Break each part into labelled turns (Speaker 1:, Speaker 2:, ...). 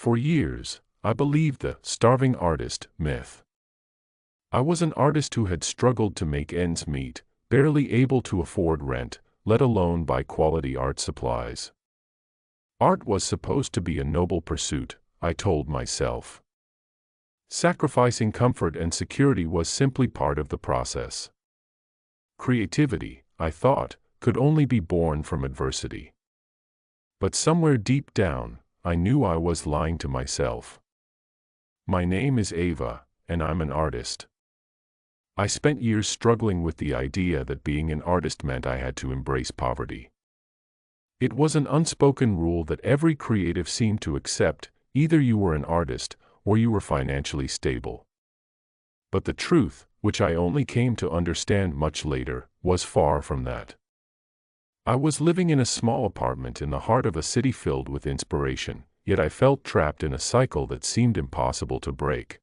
Speaker 1: For years, I believed the starving artist myth. I was an artist who had struggled to make ends meet, barely able to afford rent, let alone buy quality art supplies. Art was supposed to be a noble pursuit, I told myself. Sacrificing comfort and security was simply part of the process. Creativity, I thought, could only be born from adversity. But somewhere deep down, I knew I was lying to myself. My name is Ava, and I'm an artist. I spent years struggling with the idea that being an artist meant I had to embrace poverty. It was an unspoken rule that every creative seemed to accept: either you were an artist, or you were financially stable. But the truth, which I only came to understand much later, was far from that. I was living in a small apartment in the heart of a city filled with inspiration, yet I felt trapped in a cycle that seemed impossible to break.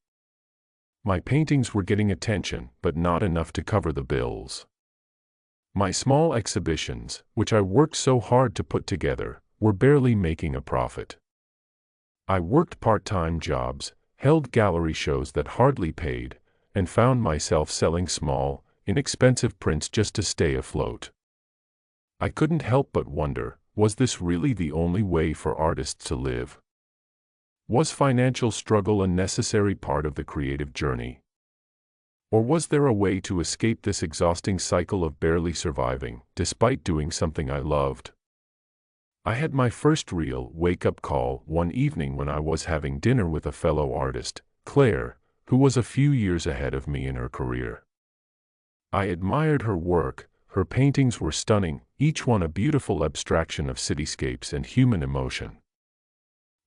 Speaker 1: My paintings were getting attention, but not enough to cover the bills. My small exhibitions, which I worked so hard to put together, were barely making a profit. I worked part-time jobs, held gallery shows that hardly paid, and found myself selling small, inexpensive prints just to stay afloat. I couldn't help but wonder, was this really the only way for artists to live? Was financial struggle a necessary part of the creative journey? Or was there a way to escape this exhausting cycle of barely surviving, despite doing something I loved? I had my first real wake-up call one evening when I was having dinner with a fellow artist, Claire, who was a few years ahead of me in her career. I admired her work. Her paintings were stunning, each one a beautiful abstraction of cityscapes and human emotion.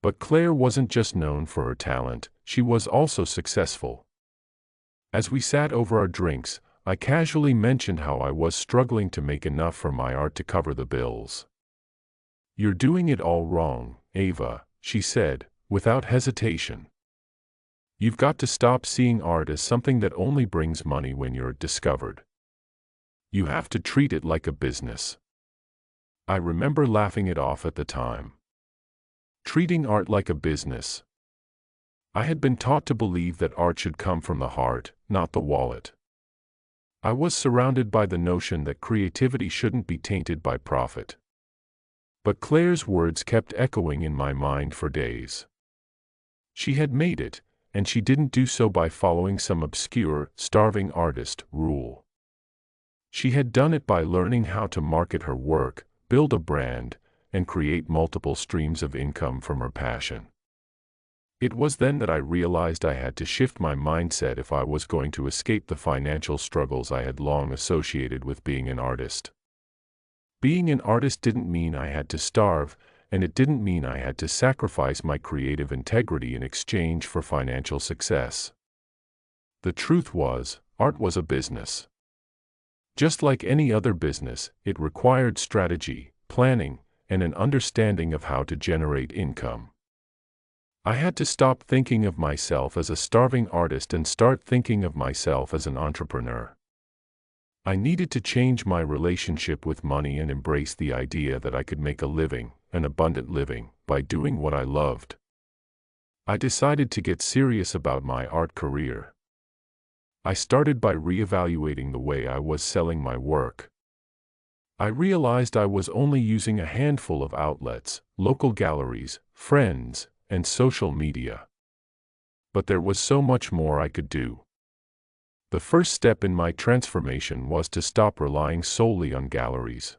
Speaker 1: But Claire wasn't just known for her talent, she was also successful. As we sat over our drinks, I casually mentioned how I was struggling to make enough for my art to cover the bills. "You're doing it all wrong, Ava," she said, without hesitation. "You've got to stop seeing art as something that only brings money when you're discovered. You have to treat it like a business." I remember laughing it off at the time. Treating art like a business. I had been taught to believe that art should come from the heart, not the wallet. I was surrounded by the notion that creativity shouldn't be tainted by profit. But Claire's words kept echoing in my mind for days. She had made it, and she didn't do so by following some obscure, starving artist rule. She had done it by learning how to market her work, build a brand, and create multiple streams of income from her passion. It was then that I realized I had to shift my mindset if I was going to escape the financial struggles I had long associated with being an artist. Being an artist didn't mean I had to starve, and it didn't mean I had to sacrifice my creative integrity in exchange for financial success. The truth was, art was a business. Just like any other business, it required strategy, planning, and an understanding of how to generate income. I had to stop thinking of myself as a starving artist and start thinking of myself as an entrepreneur. I needed to change my relationship with money and embrace the idea that I could make a living, an abundant living, by doing what I loved. I decided to get serious about my art career. I started by reevaluating the way I was selling my work. I realized I was only using a handful of outlets, local galleries, friends, and social media. But there was so much more I could do. The first step in my transformation was to stop relying solely on galleries.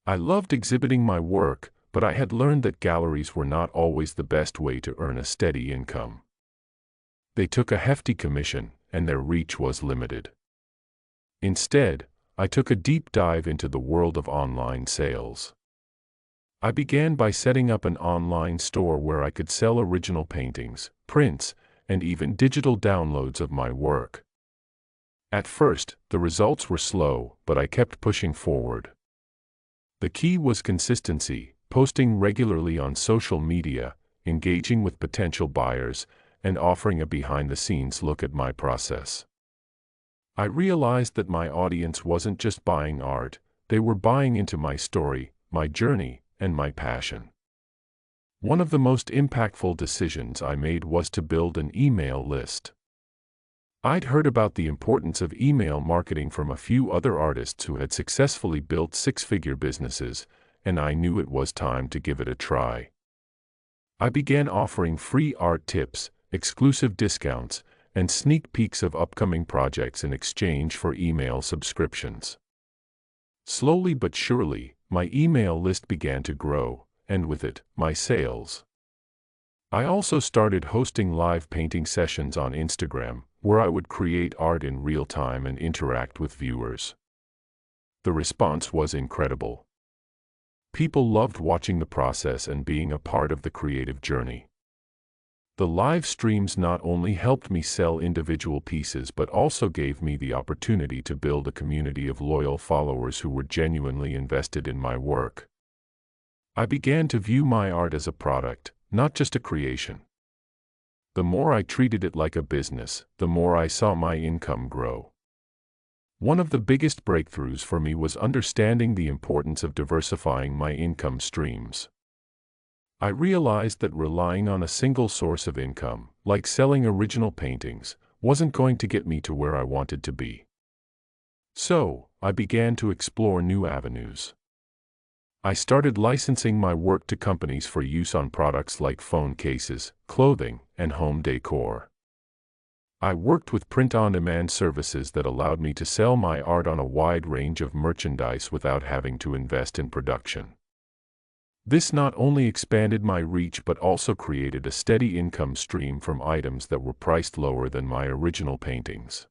Speaker 1: I loved exhibiting my work, but I had learned that galleries were not always the best way to earn a steady income. They took a hefty commission, and their reach was limited. Instead, I took a deep dive into the world of online sales. I began by setting up an online store where I could sell original paintings, prints, and even digital downloads of my work. At first, the results were slow, but I kept pushing forward. The key was consistency, posting regularly on social media, engaging with potential buyers, and offering a behind-the-scenes look at my process. I realized that my audience wasn't just buying art, they were buying into my story, my journey, and my passion. One of the most impactful decisions I made was to build an email list. I'd heard about the importance of email marketing from a few other artists who had successfully built six-figure businesses, and I knew it was time to give it a try. I began offering free art tips, exclusive discounts, and sneak peeks of upcoming projects in exchange for email subscriptions. Slowly but surely, my email list began to grow, and with it, my sales. I also started hosting live painting sessions on Instagram, where I would create art in real time and interact with viewers. The response was incredible. People loved watching the process and being a part of the creative journey. The live streams not only helped me sell individual pieces but also gave me the opportunity to build a community of loyal followers who were genuinely invested in my work. I began to view my art as a product, not just a creation. The more I treated it like a business, the more I saw my income grow. One of the biggest breakthroughs for me was understanding the importance of diversifying my income streams. I realized that relying on a single source of income, like selling original paintings, wasn't going to get me to where I wanted to be. So, I began to explore new avenues. I started licensing my work to companies for use on products like phone cases, clothing, and home decor. I worked with print-on-demand services that allowed me to sell my art on a wide range of merchandise without having to invest in production. This not only expanded my reach but also created a steady income stream from items that were priced lower than my original paintings.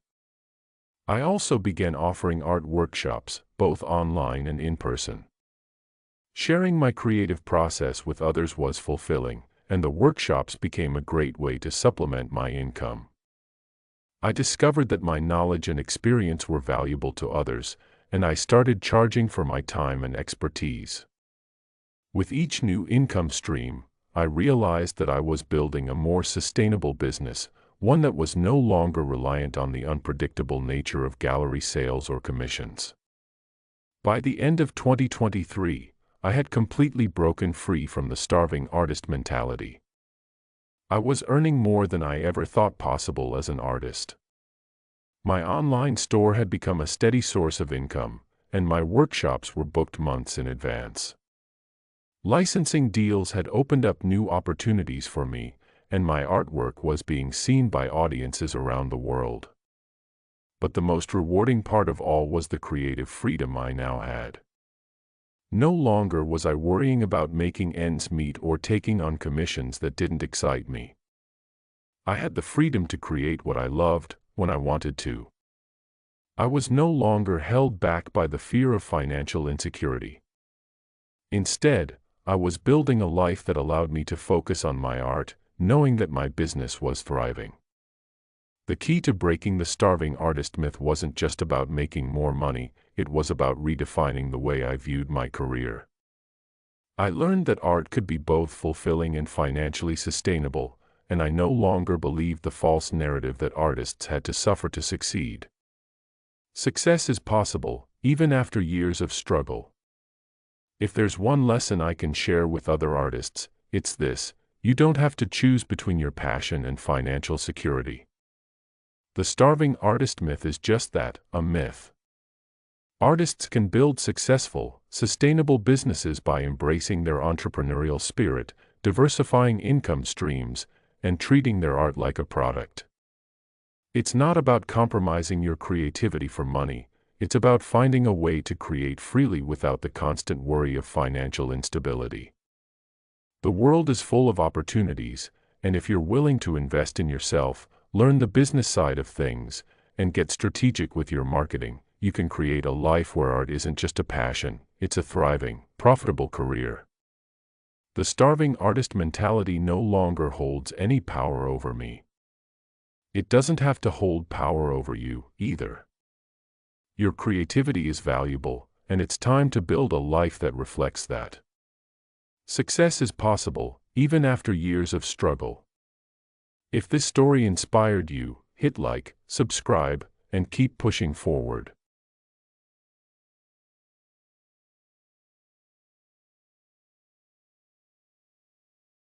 Speaker 1: I also began offering art workshops, both online and in person. Sharing my creative process with others was fulfilling, and the workshops became a great way to supplement my income. I discovered that my knowledge and experience were valuable to others, and I started charging for my time and expertise. With each new income stream, I realized that I was building a more sustainable business, one that was no longer reliant on the unpredictable nature of gallery sales or commissions. By the end of 2023, I had completely broken free from the starving artist mentality. I was earning more than I ever thought possible as an artist. My online store had become a steady source of income, and my workshops were booked months in advance. Licensing deals had opened up new opportunities for me, and my artwork was being seen by audiences around the world. But the most rewarding part of all was the creative freedom I now had. No longer was I worrying about making ends meet or taking on commissions that didn't excite me. I had the freedom to create what I loved, when I wanted to. I was no longer held back by the fear of financial insecurity. Instead, I was building a life that allowed me to focus on my art, knowing that my business was thriving. The key to breaking the starving artist myth wasn't just about making more money, it was about redefining the way I viewed my career. I learned that art could be both fulfilling and financially sustainable, and I no longer believed the false narrative that artists had to suffer to succeed. Success is possible, even after years of struggle. If there's one lesson I can share with other artists, it's this: you don't have to choose between your passion and financial security. The starving artist myth is just that, a myth. Artists can build successful, sustainable businesses by embracing their entrepreneurial spirit, diversifying income streams, and treating their art like a product. It's not about compromising your creativity for money, it's about finding a way to create freely without the constant worry of financial instability. The world is full of opportunities, and if you're willing to invest in yourself, learn the business side of things, and get strategic with your marketing, you can create a life where art isn't just a passion, it's a thriving, profitable career. The starving artist mentality no longer holds any power over me. It doesn't have to hold power over you, either. Your creativity is valuable, and it's time to build a life that reflects that. Success is possible, even after years of struggle. If this story inspired you, hit like, subscribe, and keep pushing forward.